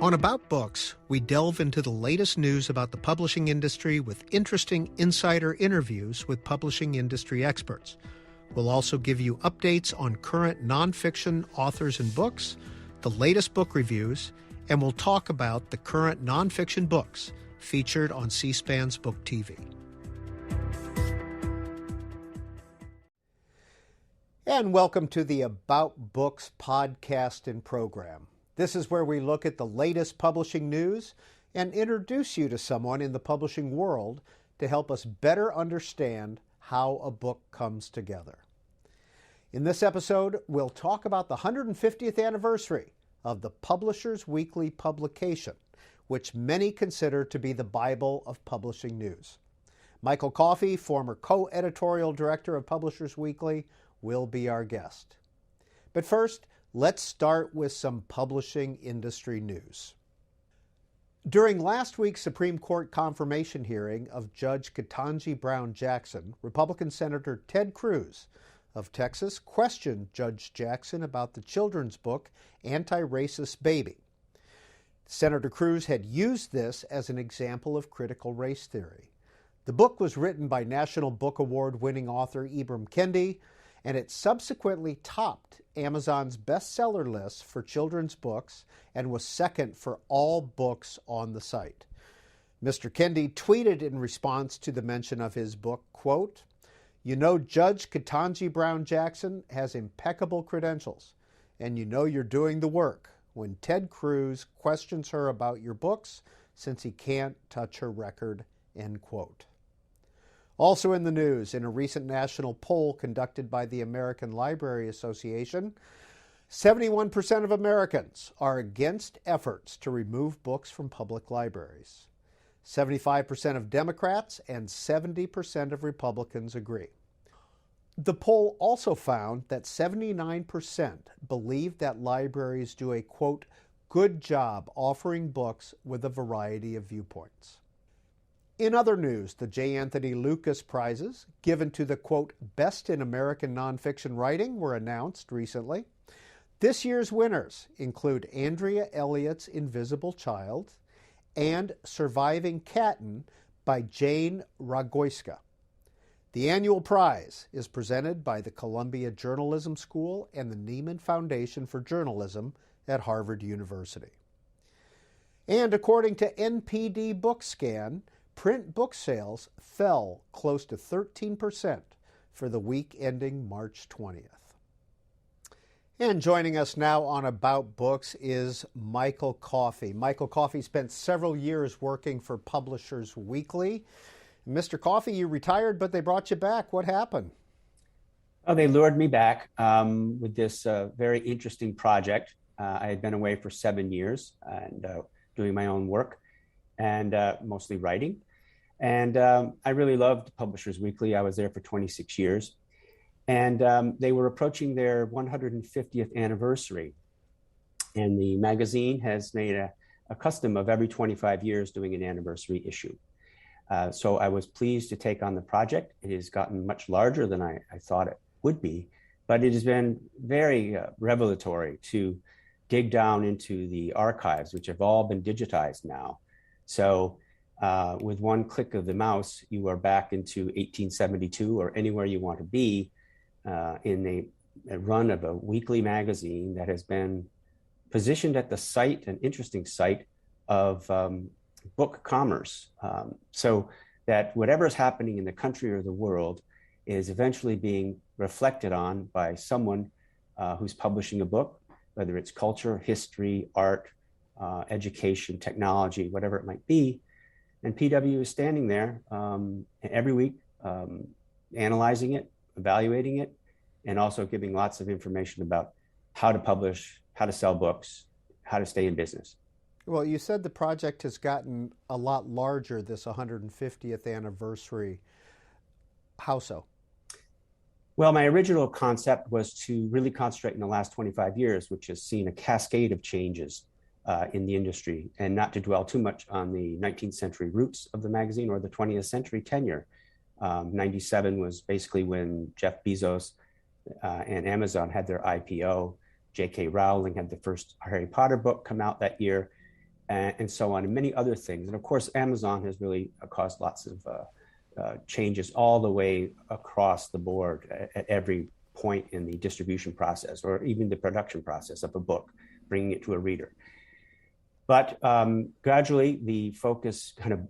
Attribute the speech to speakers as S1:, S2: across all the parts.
S1: On About Books, we delve into the latest news about the publishing industry with interesting insider interviews with publishing industry experts. We'll also give you updates on current nonfiction authors and books, the latest book reviews, and we'll talk about the current nonfiction books featured on C-SPAN's BookTV. And welcome to the About Books podcast and program. This is where we look at the latest publishing news and introduce you to someone in the publishing world to help us better understand how a book comes together. In this episode, we'll talk about the 150th anniversary of the Publishers Weekly publication, which many consider to be the Bible of publishing news. Michael Coffey, former co-editorial director of Publishers Weekly, will be our guest. But first, let's start with some publishing industry news. During last week's Supreme Court confirmation hearing of Judge Ketanji Brown Jackson, Republican Senator Ted Cruz of Texas questioned Judge Jackson about the children's book Anti-Racist Baby. Senator Cruz had used this as an example of critical race theory. The book was written by National Book Award-winning author Ibram Kendi, and it subsequently topped Amazon's bestseller list for children's books and was second for all books on the site. Mr. Kendi tweeted in response to the mention of his book, quote, "You know Judge Ketanji Brown Jackson has impeccable credentials, and you know you're doing the work when Ted Cruz questions her about your books since he can't touch her record," end quote. Also in the news, in a recent national poll conducted by the American Library Association, 71% of Americans are against efforts to remove books from public libraries. 75% of Democrats and 70% of Republicans agree. The poll also found that 79% believe that libraries do a, quote, good job offering books with a variety of viewpoints. In other news, the J. Anthony Lucas Prizes, given to the, quote, best in American nonfiction writing, were announced recently. This year's winners include Andrea Elliott's Invisible Child and Surviving Catton by Jane Ragoyska. The annual prize is presented by the Columbia Journalism School and the Nieman Foundation for Journalism at Harvard University. And according to NPD BookScan, print book sales fell close to 13% for the week ending March 20th. And joining us now on About Books is Michael Coffey. Michael Coffey spent several years working for Publishers Weekly. Mr. Coffey, you retired, but they brought you back. What happened?
S2: Oh, they lured me back with this very interesting project. I had been away for 7 years and doing my own work and mostly writing. And I really loved Publishers Weekly. I was there for 26 years. And they were approaching their 150th anniversary. And the magazine has made a custom of every 25 years doing an anniversary issue. So I was pleased to take on the project. It has gotten much larger than I thought it would be, but it has been very revelatory to dig down into the archives, which have all been digitized now. So with one click of the mouse, you are back into 1872 or anywhere you want to be in a run of a weekly magazine that has been positioned at the site, an interesting site of book commerce, so that whatever is happening in the country or the world is eventually being reflected on by someone who's publishing a book, whether it's culture, history, art, education, technology, whatever it might be. And PW is standing there every week, analyzing it, evaluating it, and also giving lots of information about how to publish, how to sell books, how to stay in business.
S1: Well, you said the project has gotten a lot larger this 150th anniversary. How so?
S2: Well, my original concept was to really concentrate in the last 25 years, which has seen a cascade of changes in the industry, and not to dwell too much on the 19th century roots of the magazine or the 20th century tenure. 97 was basically when Jeff Bezos and Amazon had their IPO. J.K. Rowling had the first Harry Potter book come out that year. and so on, and many other things. And of course, Amazon has really caused lots of changes all the way across the board at every point in the distribution process, or even the production process of a book, bringing it to a reader. But gradually, the focus kind of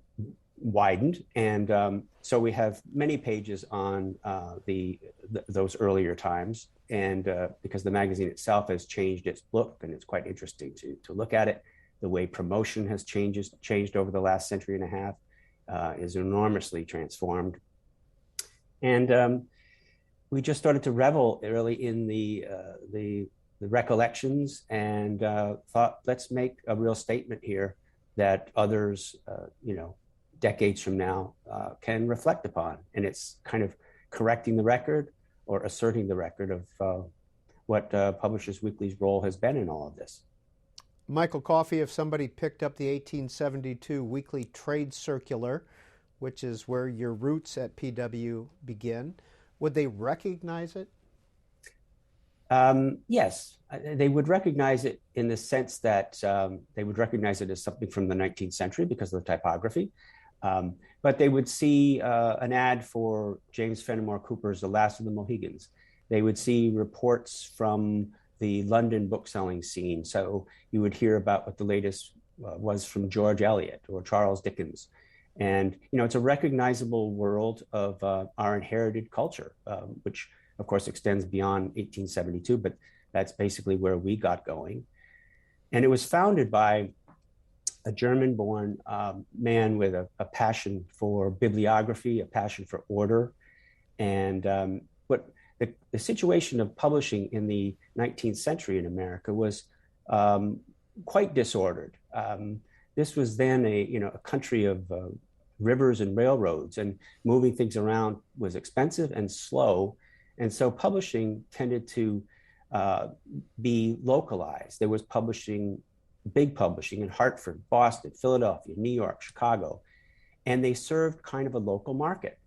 S2: widened, and so we have many pages on those earlier times, and because the magazine itself has changed its look, and it's quite interesting to look at it. The way promotion has changed over the last century and a half, is enormously transformed, and we just started to revel really in the recollections, and thought, let's make a real statement here that others, decades from now, can reflect upon. And it's kind of correcting the record or asserting the record of what Publishers Weekly's role has been in all of this.
S1: Michael Coffey, if somebody picked up the 1872 Weekly Trade Circular, which is where your roots at PW begin, would they recognize it?
S2: Yes, they would recognize it in the sense that they would recognize it as something from the 19th century because of the typography. But they would see an ad for James Fenimore Cooper's The Last of the Mohegans. They would see reports from the London bookselling scene. So you would hear about what the latest was from George Eliot or Charles Dickens. And, it's a recognizable world of our inherited culture, which of course extends beyond 1872, but that's basically where we got going. And it was founded by a German-born man with a passion for bibliography, a passion for order. And what the situation of publishing in the 19th century in America was quite disordered. This was then a country of rivers and railroads, and moving things around was expensive and slow. And so publishing tended to be localized. There was big publishing in Hartford, Boston, Philadelphia, New York, Chicago, and they served kind of a local market.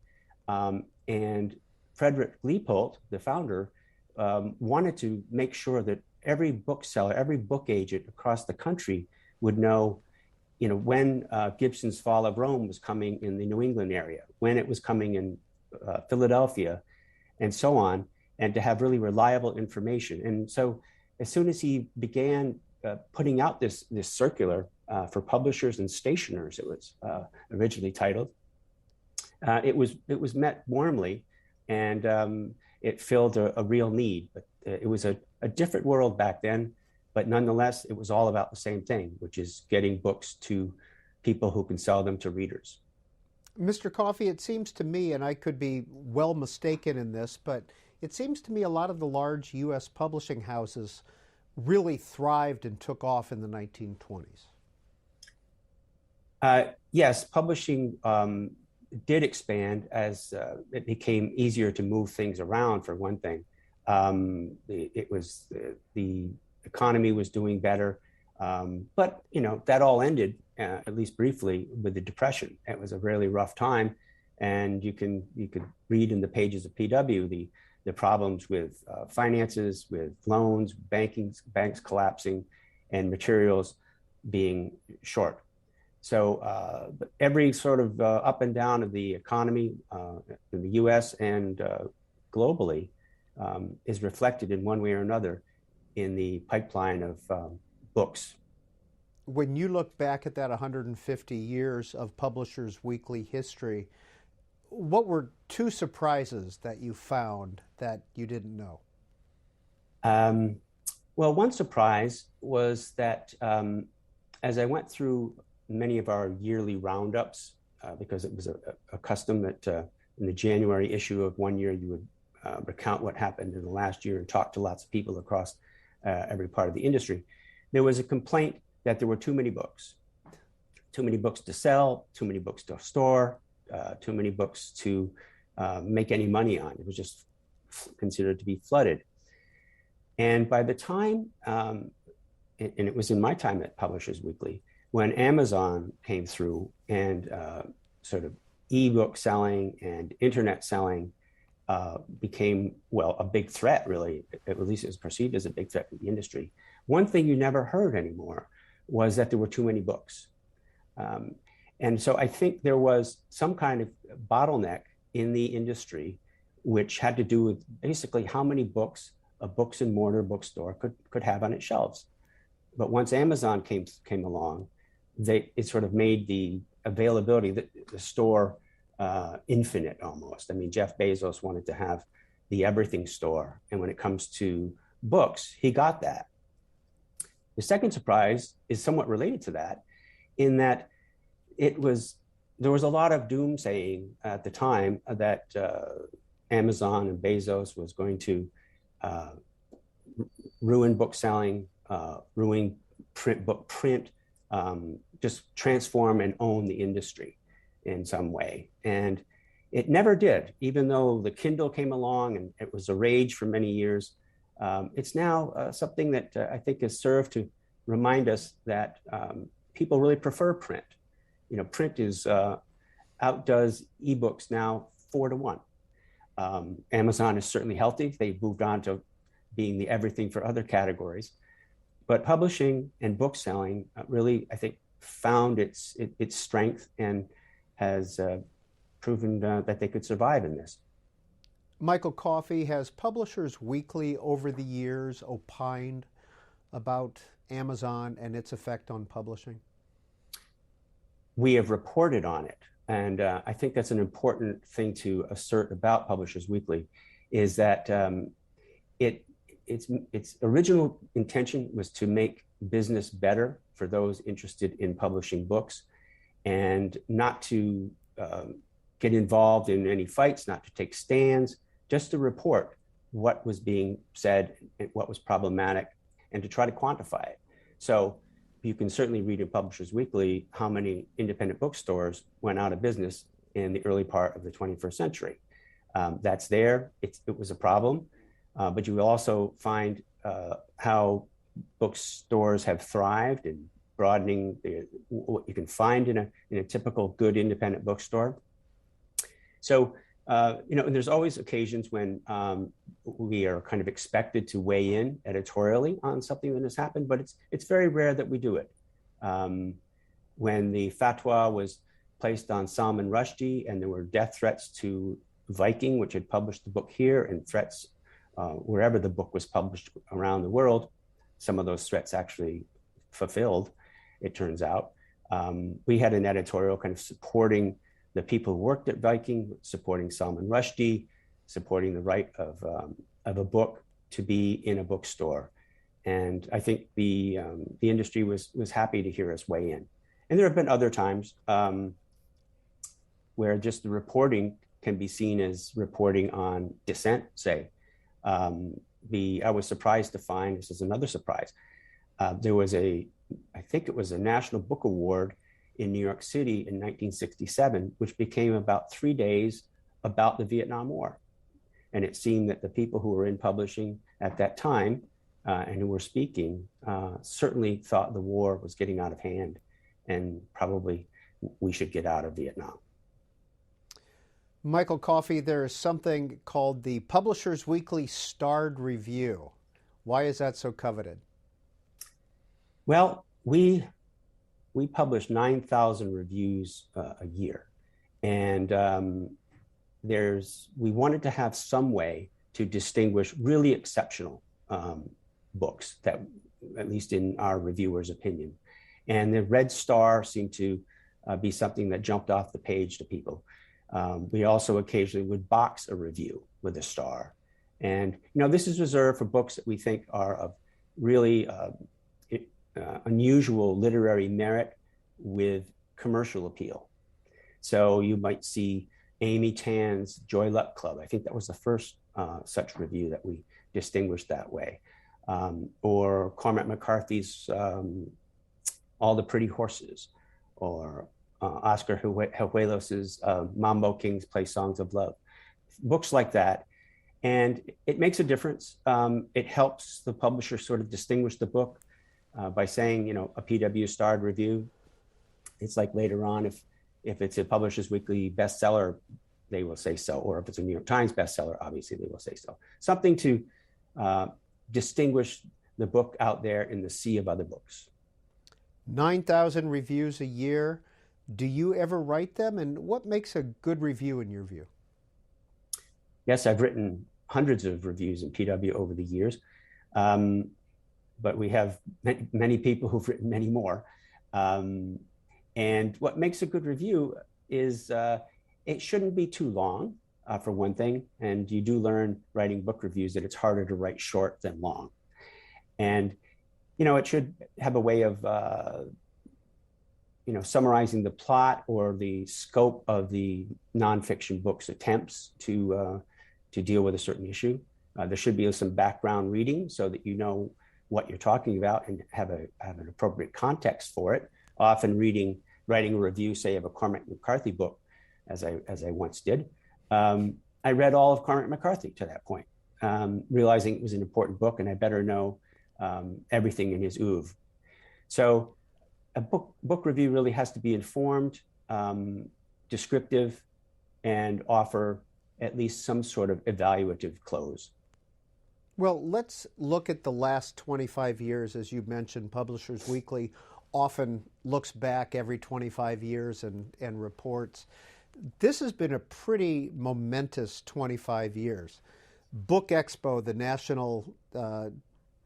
S2: And Frederick Leopold, the founder, wanted to make sure that every bookseller, every book agent across the country would know, when Gibson's Fall of Rome was coming in the New England area, when it was coming in Philadelphia, and so on, and to have really reliable information. And so as soon as he began putting out this circular for publishers and stationers, it was originally titled, it was met warmly, and it filled a real need. But it was a different world back then, but nonetheless, it was all about the same thing, which is getting books to people who can sell them to readers.
S1: Mr. Coffey, it seems to me, and I could be well mistaken in this, but it seems to me a lot of the large U.S. publishing houses really thrived and took off in the 1920s.
S2: Yes, publishing did expand as it became easier to move things around, for one thing. The economy was doing better, but that all ended, at least briefly, with the Depression. It was a really rough time, and you could read in the pages of PW the problems with finances, with loans, banks collapsing, and materials being short. So every sort of up and down of the economy in the U.S. and globally is reflected in one way or another in the pipeline of books.
S1: When you look back at that 150 years of Publishers Weekly history, what were two surprises that you found that you didn't know?
S2: Well, one surprise was that as I went through many of our yearly roundups, because it was a custom that in the January issue of one year, you would recount what happened in the last year and talk to lots of people across every part of the industry. There was a complaint that there were too many books to sell, too many books to store, too many books to make any money on. It was just considered to be flooded. And by the time, and it was in my time at Publishers Weekly, when Amazon came through and sort of ebook selling and internet selling became, well, a big threat, really, at least it was perceived as a big threat to the industry. One thing you never heard anymore was that there were too many books. And so I think there was some kind of bottleneck in the industry, which had to do with basically how many books a books and mortar bookstore could have on its shelves. But once Amazon came along, it sort of made the availability, the store infinite almost. I mean, Jeff Bezos wanted to have the everything store. And when it comes to books, he got that. The second surprise is somewhat related to that, in that there was a lot of doomsaying at the time that Amazon and Bezos was going to ruin book selling, ruin print, just transform and own the industry in some way. And it never did, even though the Kindle came along and it was a rage for many years. It's now something that I think has served to remind us that people really prefer print. You know, print outdoes ebooks now 4-1. Amazon is certainly healthy. They've moved on to being the everything for other categories. But publishing and book selling really, I think, found its strength and has proven that they could survive in this.
S1: Michael Coffey, has Publishers Weekly over the years opined about Amazon and its effect on publishing?
S2: We have reported on it. And I think that's an important thing to assert about Publishers Weekly, is that its original intention was to make business better for those interested in publishing books, and not to get involved in any fights, not to take stands, just to report what was being said and what was problematic, and to try to quantify it. So you can certainly read in Publishers Weekly how many independent bookstores went out of business in the early part of the 21st century. That's there. It was a problem. But you will also find how bookstores have thrived in broadening what you can find in a typical good independent bookstore. So, and there's always occasions when we are kind of expected to weigh in editorially on something that has happened, but it's very rare that we do it. When the fatwa was placed on Salman Rushdie and there were death threats to Viking, which had published the book here, and threats wherever the book was published around the world, some of those threats actually fulfilled, it turns out. We had an editorial kind of supporting the people who worked at Viking, supporting Salman Rushdie, supporting the right of a book to be in a bookstore. And I think the industry was happy to hear us weigh in. And there have been other times where just the reporting can be seen as reporting on dissent, say. I was surprised to find, this is another surprise, there was I think it was a National Book Award in New York City in 1967, which became about 3 days about the Vietnam War. And it seemed that the people who were in publishing at that time and who were speaking certainly thought the war was getting out of hand and probably we should get out of Vietnam.
S1: Michael Coffey, there is something called the Publishers Weekly Starred Review. Why is that so coveted?
S2: Well, we publish 9,000 reviews a year, and we wanted to have some way to distinguish really exceptional books, that, at least in our reviewers' opinion. And the red star seemed to be something that jumped off the page to people. We also occasionally would box a review with a star. And, this is reserved for books that we think are of really unusual literary merit with commercial appeal. So you might see Amy Tan's Joy Luck Club. I think that was the first such review that we distinguished that way. Or Cormac McCarthy's All the Pretty Horses, or Oscar Huelos's Mambo Kings Play Songs of Love. Books like that. And it makes a difference. It helps the publisher sort of distinguish the book by saying, a PW starred review. It's like later on, if it's a Publishers Weekly bestseller, they will say so. Or if it's a New York Times bestseller, obviously they will say so. Something to distinguish the book out there in the sea of other books.
S1: 9,000 reviews a year. Do you ever write them? And what makes a good review in your view?
S2: Yes, I've written hundreds of reviews in PW over the years, but we have many people who've written many more. And what makes a good review is it shouldn't be too long, for one thing. And you do learn writing book reviews that it's harder to write short than long. And, it should have a way of, summarizing the plot or the scope of the nonfiction book's attempts to deal with a certain issue. There should be some background reading so that you know what you're talking about and have an appropriate context for it. Often writing a review, say, of a Cormac McCarthy book, as I once did, I read all of Cormac McCarthy to that point, realizing it was an important book and I better know everything in his oeuvre. So a book review really has to be informed, descriptive, and offer at least some sort of evaluative close.
S1: Well, let's look at the last 25 years. As you mentioned, Publishers Weekly often looks back every 25 years and reports. This has been a pretty momentous 25 years. Book Expo, the national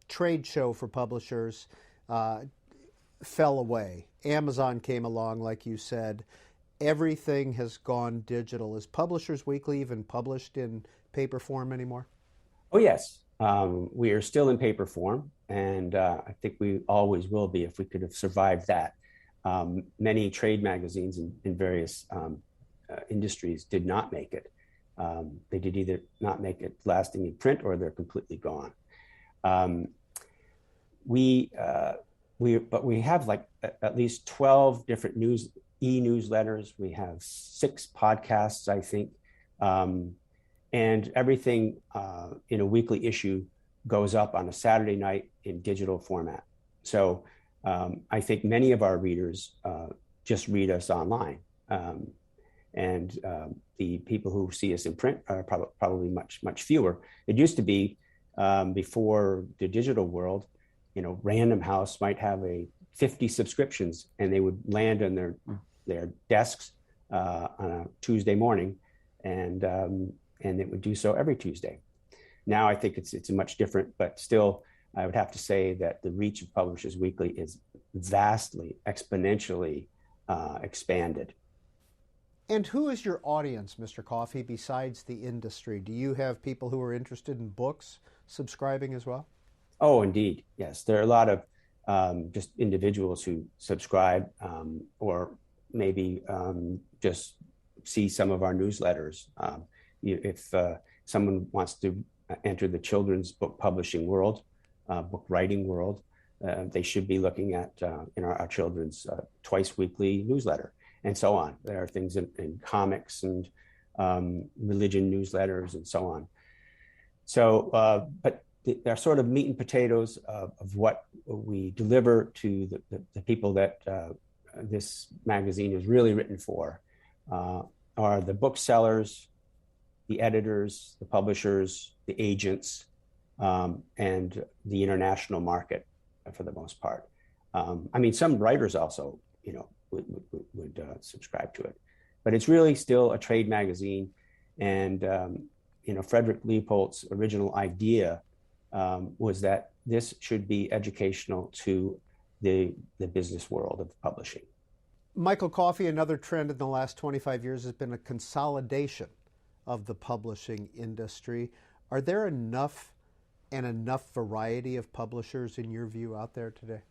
S1: trade show for publishers, fell away. Amazon came along, like you said. Everything has gone digital. Is Publishers Weekly even published in paper form anymore?
S2: Oh, yes. We are still in paper form, and I think we always will be if we could have survived that. Many trade magazines in various industries did not make it. They did either not make it lasting in print or they're completely gone. But we have like at least 12 different e-newsletters. We have 6 podcasts, I think. And everything in a weekly issue goes up on a Saturday night in digital format. So I think many of our readers just read us online. And the people who see us in print are probably much fewer. It used to be before the digital world, Random House might have 50 subscriptions and they would land on their desks on a Tuesday morning, and it would do so every Tuesday. Now I think it's much different, but still I would have to say that the reach of Publishers Weekly is vastly, exponentially expanded.
S1: And who is your audience, Mr. Coffey, besides the industry? Do you have people who are interested in books subscribing as well?
S2: Oh, indeed. Yes. There are a lot of just individuals who subscribe or maybe just see some of our newsletters. If someone wants to enter the children's book publishing world, book writing world, they should be looking at our children's twice weekly newsletter, and so on. There are things in comics and religion newsletters and so on. So, but they're sort of meat and potatoes of what we deliver to the people that this magazine is really written for, are the booksellers, the editors, the publishers, the agents, and the international market for the most part. Some writers also, would subscribe to it, but it's really still a trade magazine. And, Frederick Leopold's original idea was that this should be educational to the business world of publishing.
S1: Michael Coffey, another trend in the last 25 years has been a consolidation of the publishing industry. Are there enough variety of publishers, in your view, out there today?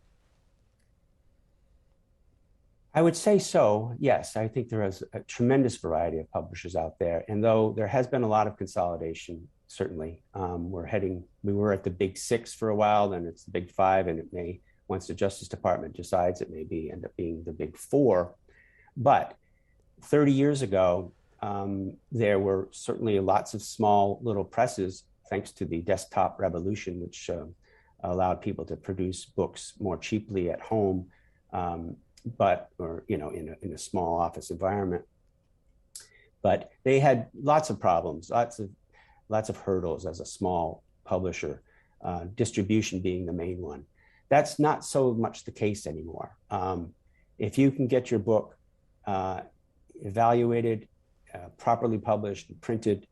S2: I would say so, yes. I think there is a tremendous variety of publishers out there. And though there has been a lot of consolidation, certainly, we were at the big 6 for a while, then it's the big 5, and it may, once the Justice Department decides, it may end up being the big 4. But 30 years ago, there were certainly lots of small little presses, thanks to the desktop revolution, which allowed people to produce books more cheaply at home, in a small office environment. But they had lots of problems, lots of hurdles as a small publisher, distribution being the main one. That's not so much the case anymore. If you can get your book evaluated, properly published, and printed,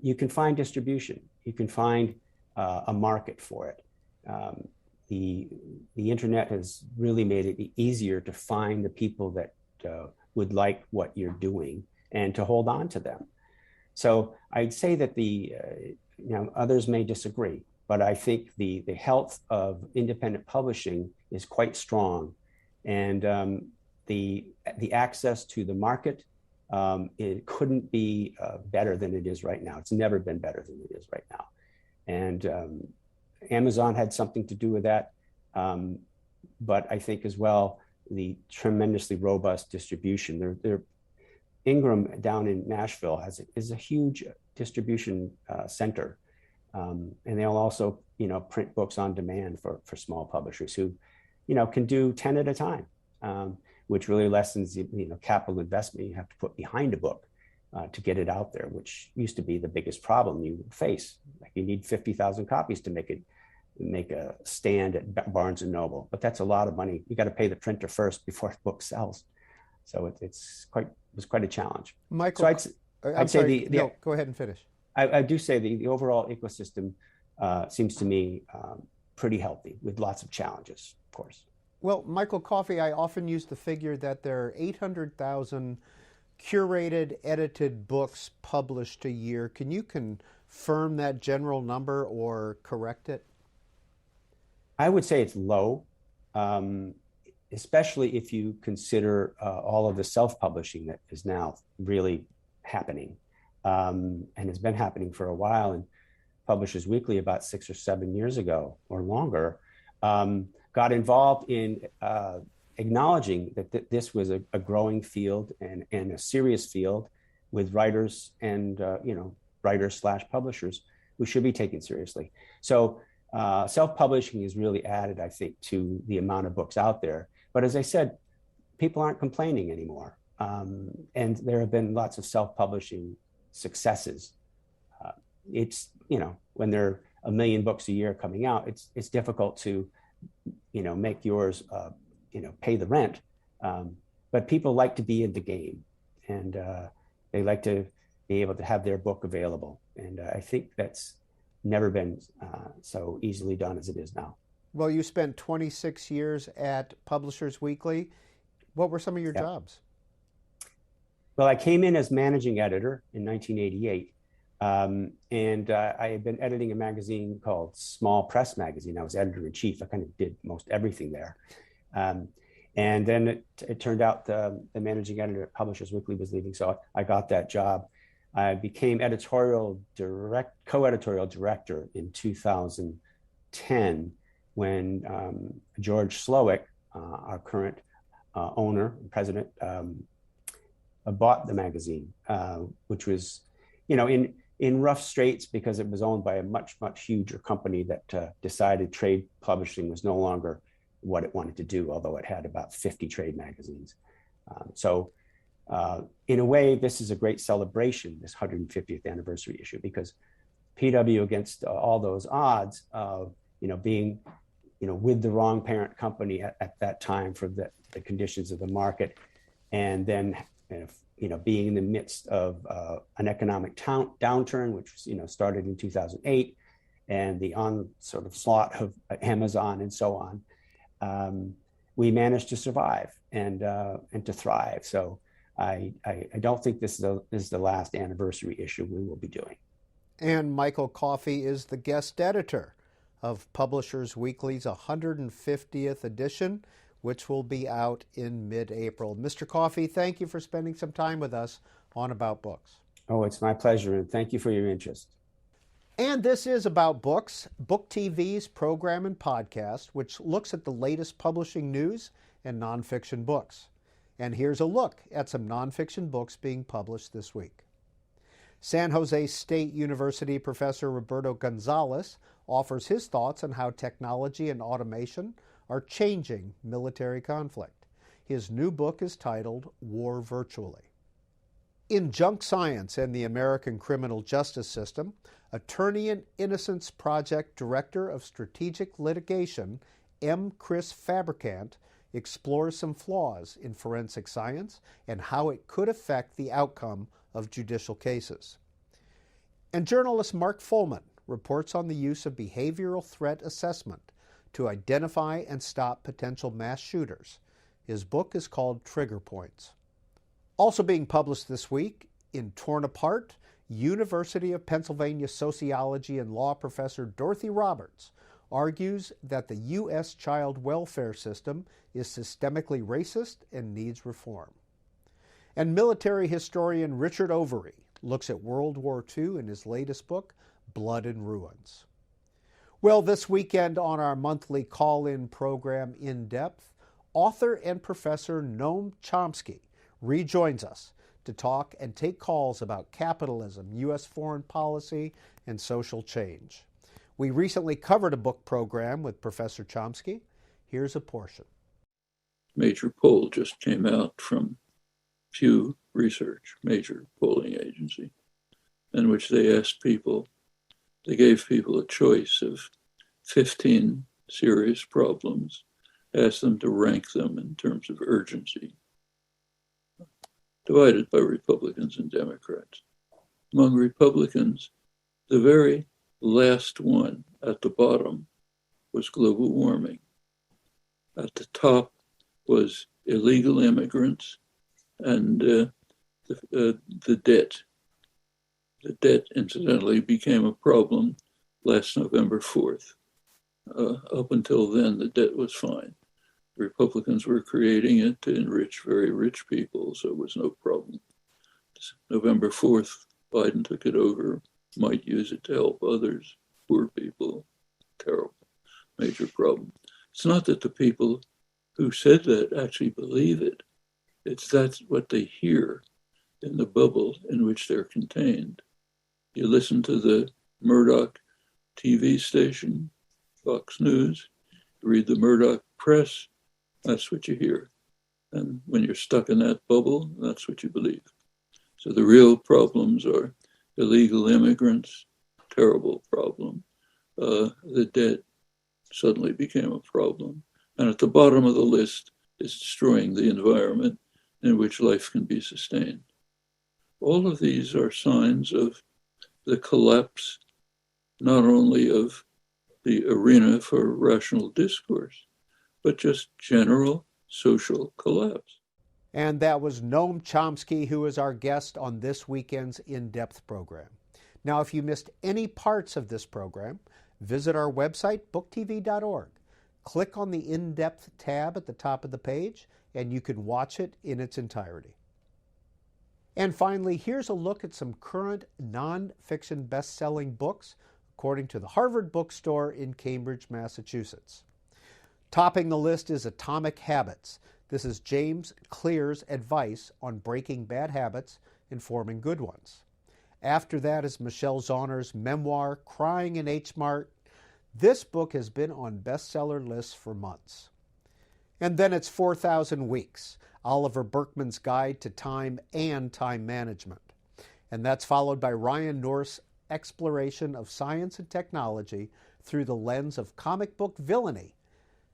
S2: you can find distribution. You can find a market for it. The internet has really made it easier to find the people that would like what you're doing and to hold on to them. So I'd say that others may disagree, but I think the health of independent publishing is quite strong, and the access to the market, it couldn't be better than it is right now. It's never been better than it is right now, and Amazon had something to do with that, but I think as well the tremendously robust distribution. Ingram down in Nashville is a huge distribution center, and they'll also print books on demand for small publishers who can do 10 at a time, which really lessens the capital investment you have to put behind a book to get it out there, which used to be the biggest problem you would face. Like you need 50,000 copies to make a stand at Barnes and Noble, but that's a lot of money. You got to pay the printer first before the book sells, so it was quite a challenge.
S1: Michael,
S2: so I'd say
S1: no, go ahead and finish.
S2: I do say the overall ecosystem seems to me pretty healthy, with lots of challenges, of course.
S1: Well, Michael Coffey, I often use the figure that there are 800,000 curated, edited books published a year. Can you confirm that general number or correct it?
S2: I would say it's low, especially if you consider all of the self-publishing that is now really happening, and has been happening for a while. And Publishers Weekly, about 6 or 7 years ago or longer, got involved in acknowledging that this was a growing field and a serious field with writers and writers/publishers who should be taken seriously. So self-publishing is really added, I think, to the amount of books out there. But as I said, people aren't complaining anymore. And there have been lots of self-publishing successes. It's, when there are 1 million books a year coming out, it's difficult to, make yours, pay the rent. But people like to be in the game, and they like to be able to have their book available. And I think that's never been so easily done as it is now.
S1: Well, you spent 26 years at Publishers Weekly. What were some of your jobs?
S2: Well, I came in as managing editor in 1988, and I had been editing a magazine called Small Press Magazine. I was editor-in-chief. I kind of did most everything there. And then it turned out the managing editor at Publishers Weekly was leaving, so I got that job. I became co-editorial director in 2010 when George Slowick, our current owner and president, bought the magazine, which was, in rough straits because it was owned by a much huger company that decided trade publishing was no longer what it wanted to do, although it had about 50 trade magazines. In a way, this is a great celebration, this 150th anniversary issue, because PW, against all those odds of being with the wrong parent company at that time for the conditions of the market, and then being in the midst of an economic downturn, which started in 2008, and the onslaught of Amazon and so on, we managed to survive and to thrive. So I don't think this is the last anniversary issue we will be doing.
S1: And Michael Coffey is the guest editor of Publishers Weekly's 150th edition, which will be out in mid-April. Mr. Coffey, thank you for spending some time with us on About Books.
S2: Oh, it's my pleasure, and thank you for your interest.
S1: And this is About Books, BookTV's program and podcast, which looks at the latest publishing news and nonfiction books. And here's a look at some nonfiction books being published this week. San Jose State University professor Roberto Gonzalez offers his thoughts on how technology and automation are changing military conflict. His new book is titled War Virtually. In Junk Science and the American Criminal Justice System, Attorney and Innocence Project Director of Strategic Litigation M. Chris Fabricant explores some flaws in forensic science and how it could affect the outcome of judicial cases. And journalist Mark Fullman reports on the use of behavioral threat assessment to identify and stop potential mass shooters. His book is called Trigger Points. Also being published this week in Torn Apart, University of Pennsylvania sociology and law professor Dorothy Roberts argues that the U.S. child welfare system is systemically racist and needs reform. And military historian Richard Overy looks at World War II in his latest book, Blood and Ruins. Well, this weekend on our monthly call-in program, In Depth, author and professor Noam Chomsky rejoins us to talk and take calls about capitalism, U.S. foreign policy, and social change. We recently covered a book program with Professor Chomsky. Here's a portion.
S3: Major poll just came out from Pew Research, major polling agency, in which they asked people, they gave people a choice of 15 serious problems, asked them to rank them in terms of urgency, divided by Republicans and Democrats. Among Republicans, the very last one at the bottom was global warming. At the top was illegal immigrants and the debt. The debt, incidentally, became a problem last November 4th. Up until then, the debt was fine. Republicans were creating it to enrich very rich people, so it was no problem. November 4th, Biden took it over, might use it to help others, poor people. Terrible, major problem. It's not that the people who said that actually believe it. That's what they hear in the bubble in which they're contained. You listen to the Murdoch TV station, Fox News, you read the Murdoch press, that's what you hear. And when you're stuck in that bubble, that's what you believe. So the real problems are illegal immigrants, terrible problem. The debt suddenly became a problem. And at the bottom of the list is destroying the environment in which life can be sustained. All of these are signs of the collapse, not only of the arena for rational discourse, but just general social collapse.
S1: And that was Noam Chomsky, who is our guest on this weekend's In-Depth program. Now, if you missed any parts of this program, visit our website, BookTV.org. Click on the In-Depth tab at the top of the page, and you can watch it in its entirety. And finally, here's a look at some current nonfiction best-selling books, according to the Harvard Bookstore in Cambridge, Massachusetts. Topping the list is Atomic Habits. This is James Clear's advice on breaking bad habits and forming good ones. After that is Michelle Zauner's memoir, Crying in H Mart. This book has been on bestseller lists for months. And then it's 4,000 Weeks, Oliver Burkeman's Guide to Time and Time Management. And that's followed by Ryan North's exploration of science and technology through the lens of comic book villainy.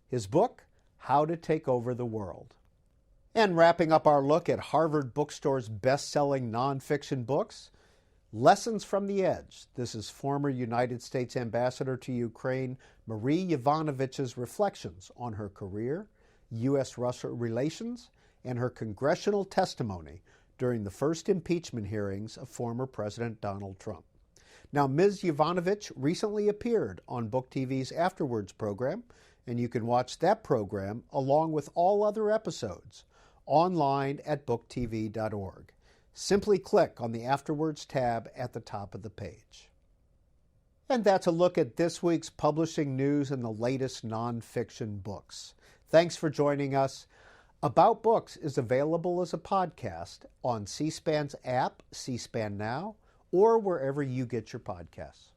S1: His book, How to Take Over the World. And wrapping up our look at Harvard Bookstore's best-selling nonfiction books, Lessons from the Edge. This is former United States Ambassador to Ukraine Marie Yovanovitch's reflections on her career, U.S.-Russia relations, and her congressional testimony during the first impeachment hearings of former President Donald Trump. Now, Ms. Yovanovitch recently appeared on BookTV's Afterwards program, and you can watch that program along with all other episodes online at BookTV.org. Simply click on the Afterwards tab at the top of the page. And that's a look at this week's publishing news and the latest nonfiction books. Thanks for joining us. About Books is available as a podcast on C-SPAN's app, C-SPAN Now, or wherever you get your podcasts.